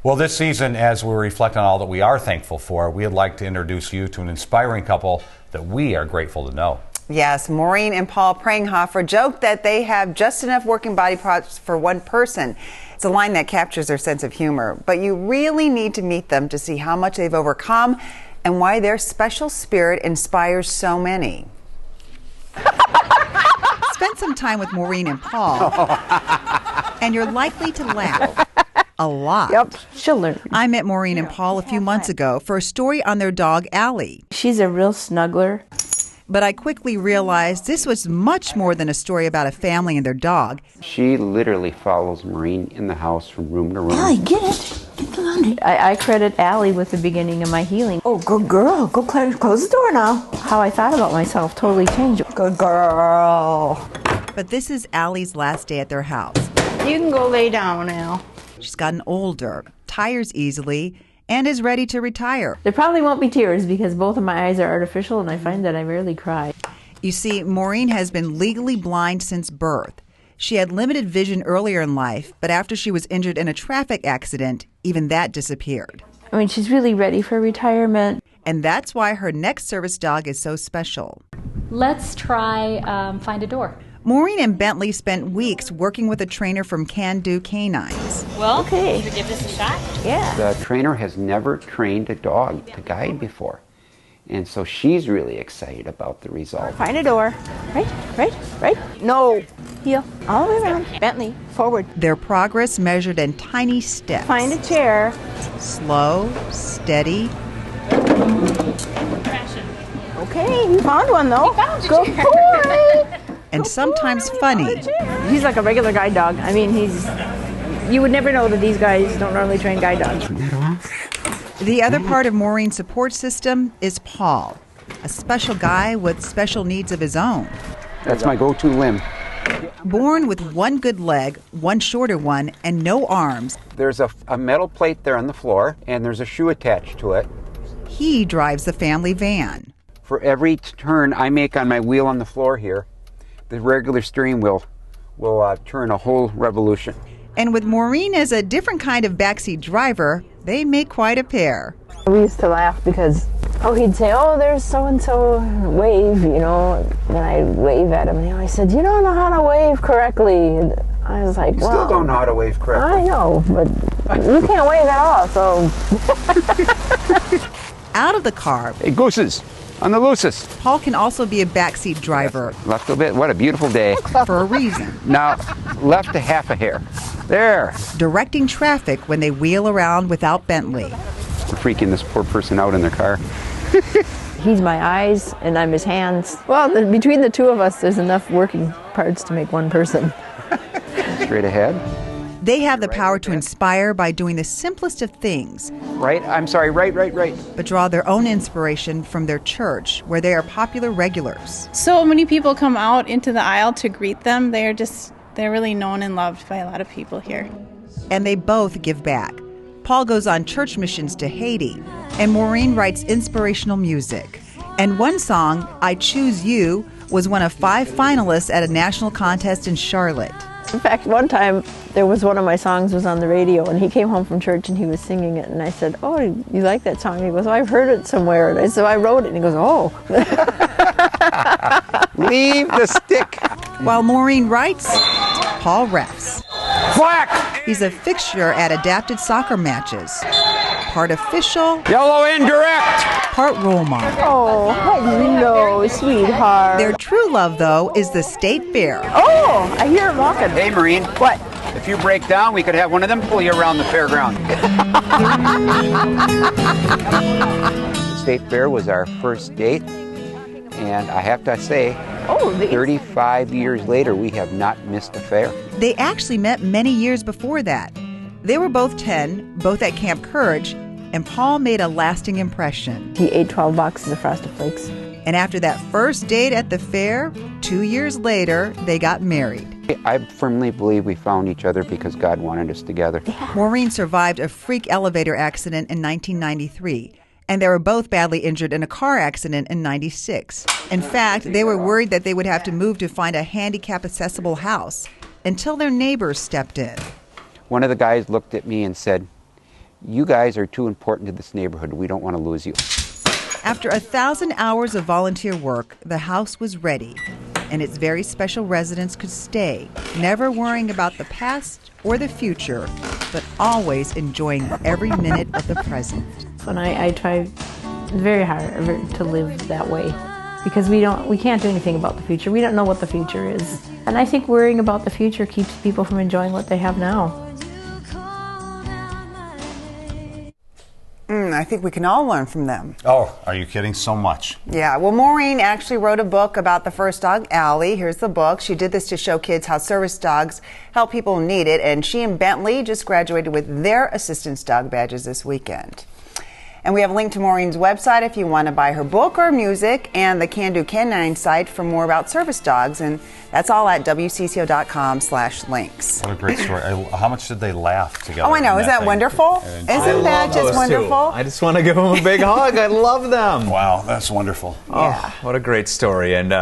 Well, this season, as we reflect on all that we are thankful for, we'd like to introduce you to an inspiring couple that we are grateful to know. Yes, Maureen and Paul Pranghoffer joked that they have just enough working body parts for one person. It's a line that captures their sense of humor, but you really need to meet them to see how much they've overcome and why their special spirit inspires so many. Spend some time with Maureen and Paul, and you're likely to laugh a lot. Yep, she'll learn. I met Maureen and Paul a few months ago for a story on their dog, Allie. She's a real snuggler. But I quickly realized this was much more than a story about a family and their dog. She literally follows Maureen in the house from room to room. Allie, get it. Get the laundry. I credit Allie with the beginning of my healing. Oh, good girl. Go close the door now. How I thought about myself totally changed. Good girl. But this is Allie's last day at their house. You can go lay down now. She's gotten older, tires easily, and is ready to retire. There probably won't be tears because both of my eyes are artificial and I find that I rarely cry. You see, Maureen has been legally blind since birth. She had limited vision earlier in life, but after she was injured in a traffic accident, even that disappeared. I mean, she's really ready for retirement. And that's why her next service dog is so special. Let's try Find a Door. Maureen and Bentley spent weeks working with a trainer from Can Do Canines. Well, okay. Should we give this a shot? Yeah. The trainer has never trained a dog to guide before. And so she's really excited about the result. Find a door. Right. No. Heel. All the way around. Bentley, forward. Their progress measured in tiny steps. Find a chair. Slow, steady. Okay, you found one though. Go for it. And sometimes funny. He's like a regular guide dog. I mean, you would never know that these guys don't normally train guide dogs. The other part of Maureen's support system is Paul, a special guy with special needs of his own. That's my go-to limb. Born with one good leg, one shorter one, and no arms, There's a metal plate there on the floor, and there's a shoe attached to it. he drives the family van. For every turn I make on my wheel on the floor here, the regular steering wheel will turn a whole revolution. And with Maureen as a different kind of backseat driver, they make quite a pair. We used to laugh because, he'd say, there's so-and-so, wave, and I'd wave at him. And I said, you don't know how to wave correctly. And I was like, You still don't know how to wave correctly. I know, but you can't wave at all, so. Out of the car, Hey, gooses, on the loosest. Paul can also be a backseat driver Left a bit, what a beautiful day. for a reason. Now, left a half a hair. There. Directing traffic when they wheel around without Bentley. We're freaking this poor person out in their car. He's my eyes and I'm his hands. Well, between the two of us, there's enough working parts to make one person. Straight ahead. They have the power to inspire by doing the simplest of things, Right, but draw their own inspiration from their church, where they are popular regulars. So many people come out into the aisle to greet them. They're really known and loved by a lot of people here. And they both give back. Paul goes on church missions to Haiti, and Maureen writes inspirational music. And one song, I Choose You, was one of 5 finalists at a national contest in Charlotte. In fact, one time, there was one of my songs was on the radio, and he came home from church and he was singing it, and I said, you like that song? And he goes, I've heard it somewhere. And I said, I wrote it. And he goes, Leave the stick. While Maureen writes, Paul refs. Flack. He's a fixture at adapted soccer matches. Part official, Yellow indirect. part role model. Oh, hello, sweetheart. Their true love, though, is the state fair. Oh, I hear him walking. Hey, Maureen. What? If you break down, we could have one of them pull you around the fairground. The state fair was our first date, and I have to say, 35 years later, we have not missed a fair. They actually met many years before that. They were both 10, both at Camp Courage, and Paul made a lasting impression. He ate 12 boxes of Frosted Flakes. And after that first date at the fair, 2 years later, they got married. I firmly believe we found each other because God wanted us together. Maureen survived a freak elevator accident in 1993, and they were both badly injured in a car accident in 96. In fact, they were worried that they would have to move to find a handicap-accessible house until their neighbors stepped in. One of the guys looked at me and said, You guys are too important to this neighborhood. We don't want to lose you. After 1,000 hours of volunteer work, the house was ready, and its very special residents could stay, never worrying about the past or the future, but always enjoying every minute of the present. And I try very hard to live that way, because we can't do anything about the future. We don't know what the future is. And I think worrying about the future keeps people from enjoying what they have now. I think we can all learn from them. Oh, are you kidding? So much. Yeah, well, Maureen actually wrote a book about the first dog, Allie. Here's the book. She did this to show kids how service dogs help people who need it, and she and Bentley just graduated with their assistance dog badges this weekend. And we have a link to Maureen's website if you want to buy her book or music, and the Can Do Canine site for more about service dogs. And that's all at wcco.com/links. What a great story. How much did they laugh together? Oh, I know. Is that wonderful? Isn't that just wonderful? I just want to give them a big hug. I love them. Wow, that's wonderful. Oh, what a great story. And